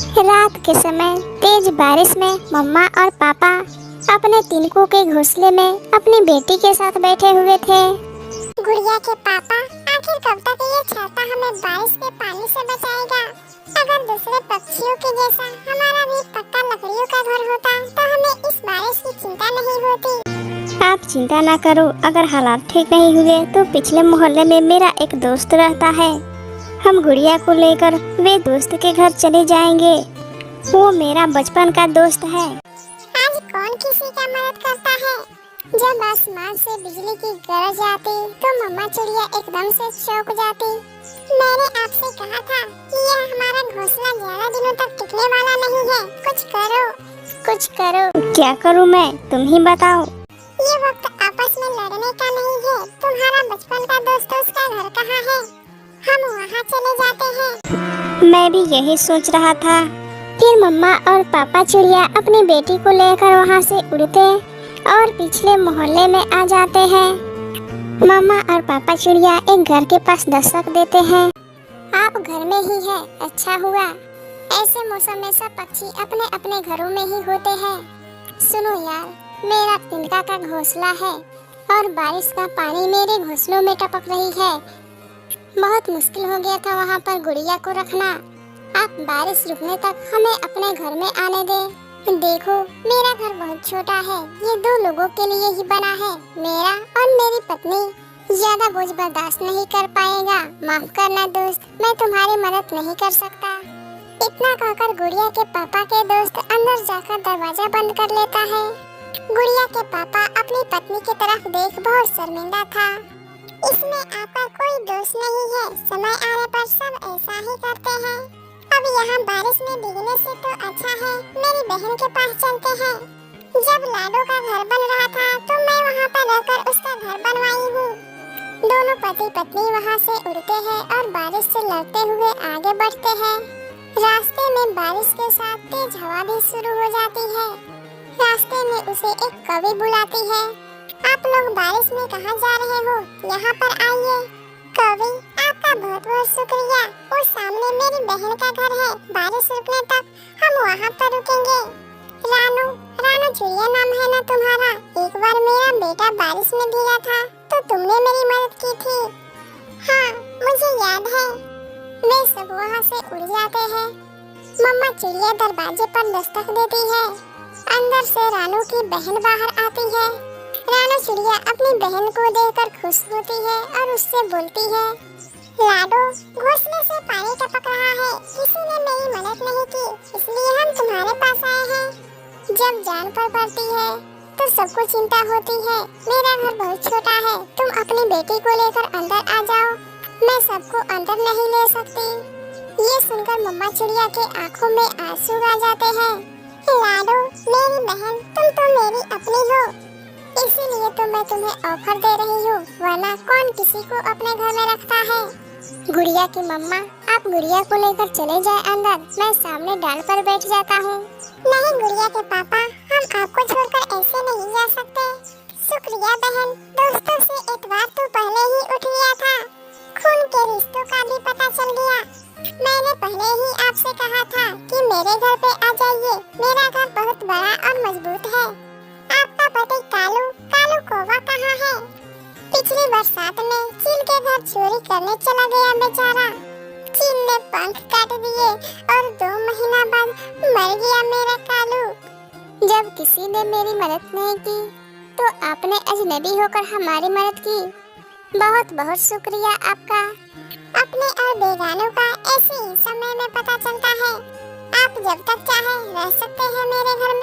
रात के समय तेज बारिश में मम्मा और पापा अपने तिनकों के घोंसले में अपनी बेटी के साथ बैठे हुए थे। गुड़िया के पापा, आखिर कब तक ये छाता हमें बारिश के पानी से बचाएगा? अगर दूसरे पक्षियों के जैसा हमारा भी पक्का लकड़ियों का घर होता तो हमें इस बारिश की चिंता नहीं होती। आप चिंता ना करो, अगर हालात ठीक नहीं हुए तो पिछले मोहल्ले में मेरा एक दोस्त रहता है। हम गुड़िया को लेकर वे दोस्त के घर चले जाएंगे। वो मेरा बचपन का दोस्त है। आज कौन किसी का मदद करता है? जब आसमान से बिजली की गरज आती तो मम्मा चिड़िया एकदम से चौंक जाती। मैंने आपसे कहा था कि यह हमारा घोंसला ज्यादा दिनों तक टिकने वाला नहीं है। कुछ करो, कुछ करो। क्या करूँ मैं, तुम ही बताओ। ये वक्त आपस में लड़ने का नहीं है। तुम्हारा बचपन का दोस्त, उसका घर कहाँ है? हम वहाँ चले जाते हैं। मैं भी यही सोच रहा था। फिर मम्मा और पापा चिड़िया अपनी बेटी को लेकर वहाँ से उड़ते और पिछले मोहल्ले में आ जाते हैं। मम्मा और पापा चिड़िया एक घर के पास दस्तक देते हैं। आप घर में ही हैं, अच्छा हुआ। ऐसे मौसम में सब पक्षी अपने अपने घरों में ही होते हैं। सुनो यार, मेरा तिनका का घोंसला है और बारिश का पानी मेरे घोंसलों में टपक रही है। बहुत मुश्किल हो गया था वहाँ पर गुड़िया को रखना। आप बारिश रुकने तक हमें अपने घर में आने दें। देखो, मेरा घर बहुत छोटा है, ये 2 लोगों के लिए ही बना है। मेरा और मेरी पत्नी ज्यादा बोझ बर्दाश्त नहीं कर पाएगा। माफ करना दोस्त, मैं तुम्हारी मदद नहीं कर सकता। इतना कहकर गुड़िया के पापा के दोस्त अंदर जाकर दरवाजा बंद कर लेता है। गुड़िया के पापा अपनी पत्नी की तरफ देख बहुत शर्मिंदा था। इसमें आपका कोई दोष नहीं है, समय आने पर सब ऐसा ही करते हैं। अब यहाँ बारिश में भीगने से तो अच्छा है मेरी बहन के पास चलते हैं। जब लाडो का घर बन रहा था तो मैं वहाँ पर रहकर उसका घर बनवाई हूँ। दोनों पति पत्नी वहाँ से उड़ते हैं और बारिश से लड़ते हुए आगे बढ़ते हैं। रास्ते में बारिश के साथ तेज हवा भी शुरू हो जाती है। रास्ते में उसे एक कवि बुलाती है। आप लोग बारिश में कहाँ जा रहे हो? यहाँ पर आइए। कवि, आपका बहुत बहुत शुक्रिया। वो सामने मेरी बहन का घर है। बारिश रुकने तक हम वहाँ पर रुकेंगे। रानू, रानू चिड़िया नाम है ना तुम्हारा? एक बार मेरा बेटा बारिश में भीगा था तो तुमने मेरी मदद की थी। हाँ, मुझे याद है। वे सब वहाँ से उड़ जाते हैं। मम्मा चिड़िया दरवाजे पर दस्तक देती है। अंदर से रानू की बहन बाहर आती है। रानू चिड़िया अपनी बहन को देखकर खुश होती है और उससे बोलती है, लाडो, घोंसले से पानी टपक रहा है। किसी ने मेरी मदद नहीं की, इसलिए हम तुम्हारे पास आए हैं। जब जान पर पड़ती है तो सबको चिंता होती है। मेरा घर बहुत छोटा है, तुम अपनी बेटी को लेकर अंदर आ जाओ। मैं सबको अंदर नहीं ले सकती। ये सुनकर मम्मा चिड़िया के आँखों में आंसू आ जाते हैं। लाडो, मेरी बहन, तुम तो मेरी अपनी हो, इसीलिए तो मैं तुम्हें ऑफर दे रही हूँ, वरना कौन किसी को अपने घर में रखता है। गुड़िया की मम्मा, आप गुड़िया को लेकर चले जाए अंदर, मैं सामने डाल पर बैठ जाता हूँ। नहीं गुड़िया के पापा, हम आपको छोड़कर ऐसे नहीं जा सकते। शुक्रिया बहन, दोस्तों से एतबार तो पहले ही उठ गया था। खून के रिश्तों का भी पता चल गया। मैंने पहले ही आपसे कहा था कि मेरे घर पे आ जाइए। मेरा घर बहुत बड़ा और मजबूत है। आपका पति कालू, कालू कौवा कहाँ है? पिछली बरसात में चील के घर चोरी करने चला गया बेचारा। चील ने पंख काट दिए और 2 महीना बाद मर गया मेरा कालू। जब किसी ने मेरी मदद नहीं की तो आपने अजनबी होकर हमारी मदद की। बहुत बहुत शुक्रिया आपका। अपने और बेगानों का ऐसे ही समय में पता चलता है। आप जब तक चाहे रह सकते हैं मेरे घर में।